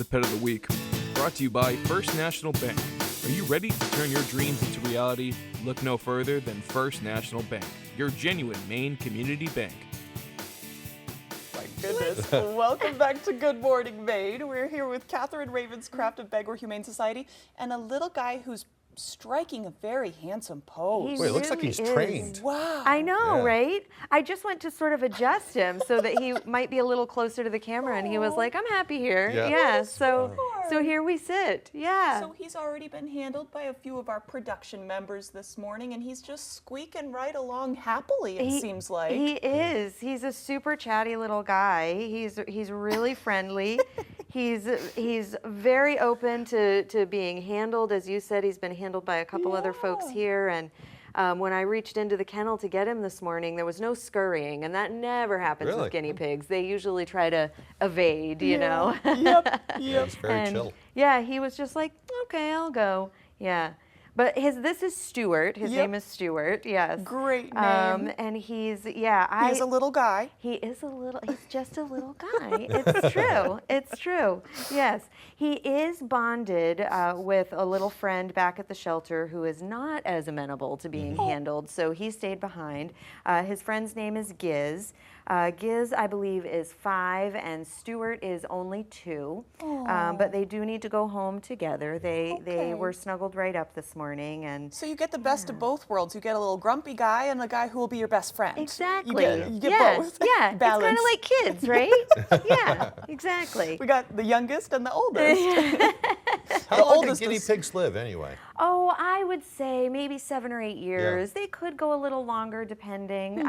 Pet of the Week, brought to you by First National Bank. Are you ready to turn your dreams into reality? Look no further than First National Bank, your genuine Maine community bank. My goodness. Welcome back to Good Morning Maine. We're here with Catherine Ravenscraft of Bangor Humane Society and a little guy who's striking a very handsome pose. Wait, it looks like he's trained. Wow. I know, Yeah. right? I just went to sort of adjust him so that he might be a little closer to the camera, and he was like, I'm happy here. Yeah. So here we sit. Yeah. So he's already been handled by a few of our production members this morning, and he's just squeaking right along happily, it seems like. He is. He's a super chatty little guy. He's really friendly. He's very open to being handled. As you said, he's been handled by a couple other folks here. And when I reached into the kennel to get him this morning, there was no scurrying, and that never happens with guinea pigs. They usually try to evade, you know. Yep. It's very chill. Yeah, he was just like, okay, I'll go. Yeah. But this is Stuart. His name is Stuart, yes. Great name. And he's, He's a little guy. he's just a little guy. It's true. It's true. Yes. He is bonded with a little friend back at the shelter who is not as amenable to being handled, so he stayed behind. His friend's name is Giz. Giz, I believe, is 5, and Stuart is only 2. But they do need to go home together. They were snuggled right up this morning, and So you get the best of both worlds. You get a little grumpy guy and a guy who will be your best friend. exactly. You get both. Yeah, it's kind Balance. of like kids, right? Yeah, exactly. We got the youngest and the oldest. How long do oldest guinea is- pigs live anyway? Oh, I would say maybe 7 or 8 years. They could go a little longer, depending.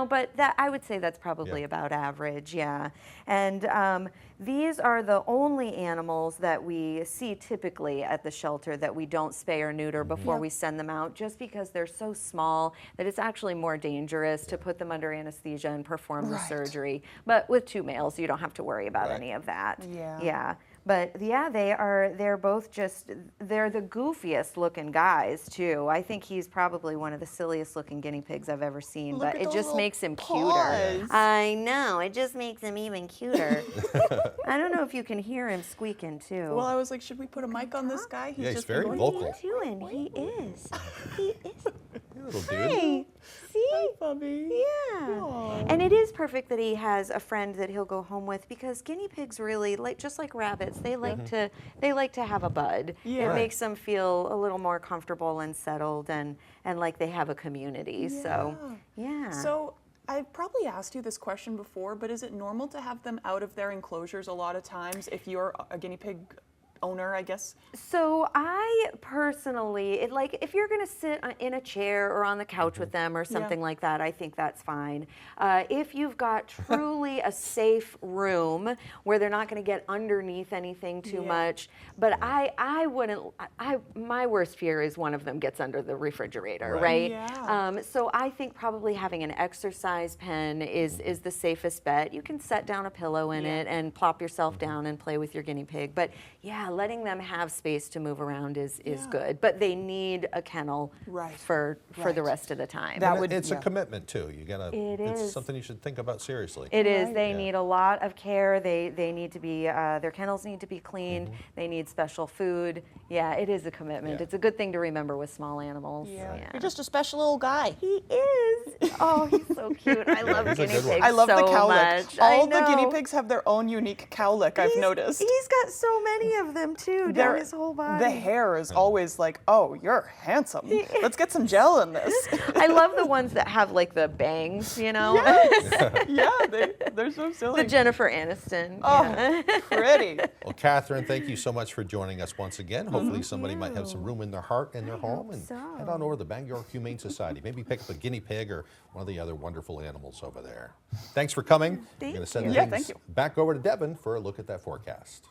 But that I would say that's probably about average. Yeah, and these are the only animals that we see typically at the shelter that we don't spay or neuter before we send them out, just because they're so small that it's actually more dangerous to put them under anesthesia and perform the surgery. But with 2 males, you don't have to worry about any of that. Yeah. But yeah, they're both they're the goofiest looking guys too. I think he's probably one of the silliest looking guinea pigs I've ever seen, but it just makes him cuter. I know, it just makes him even cuter. I don't know if you can hear him squeaking too. Well, I was like, should we put a mic on this guy? He's very vocal. What are you doing? He is. He is. Little dude. Hi. See? Hi, Bubby. Yeah. And it is perfect that he has a friend that he'll go home with, because guinea pigs really, just like rabbits, they like to have a bud. Yeah. It makes them feel a little more comfortable and settled, and like they have a community. So, yeah. So I've probably asked you this question before, but is it normal to have them out of their enclosures a lot of times if you're a guinea pig owner, I guess? So I personally, if you're going to sit in a chair or on the couch with them or something like that, I think that's fine. If you've got truly a safe room where they're not going to get underneath anything too much, but I wouldn't. My worst fear is one of them gets under the refrigerator, right? Yeah. So I think probably having an exercise pen is the safest bet. You can set down a pillow in it and plop yourself down and play with your guinea pig, but letting them have space to move around is good, but they need a kennel for the rest of the time. It's a commitment too. You gotta. It's something you should think about seriously. It is. They need a lot of care. They need to be. Their kennels need to be cleaned. They need special food. Yeah, it is a commitment. It's a good thing to remember with small animals. You're just a special little guy. He is. Oh, he's so cute. I love he's a guinea good one. pigs I love so the cow much. lick. All I the guinea know. pigs have their own unique cow lick, I've noticed. He's got so many of them too, down his whole body. The hair is always like, oh, you're handsome. Let's get some gel in this. I love the ones that have like the bangs, you know? They're so silly. The Jennifer Aniston. Oh, Yeah. pretty. Well, Catherine, thank you so much for joining us once again. Hopefully somebody might have some room in their heart and their home, and head on over to the Bangor Humane Society. Maybe pick up a guinea pig or one of the other wonderful animals over there. Thanks for coming. We're going to send things back over to Devin for a look at that forecast.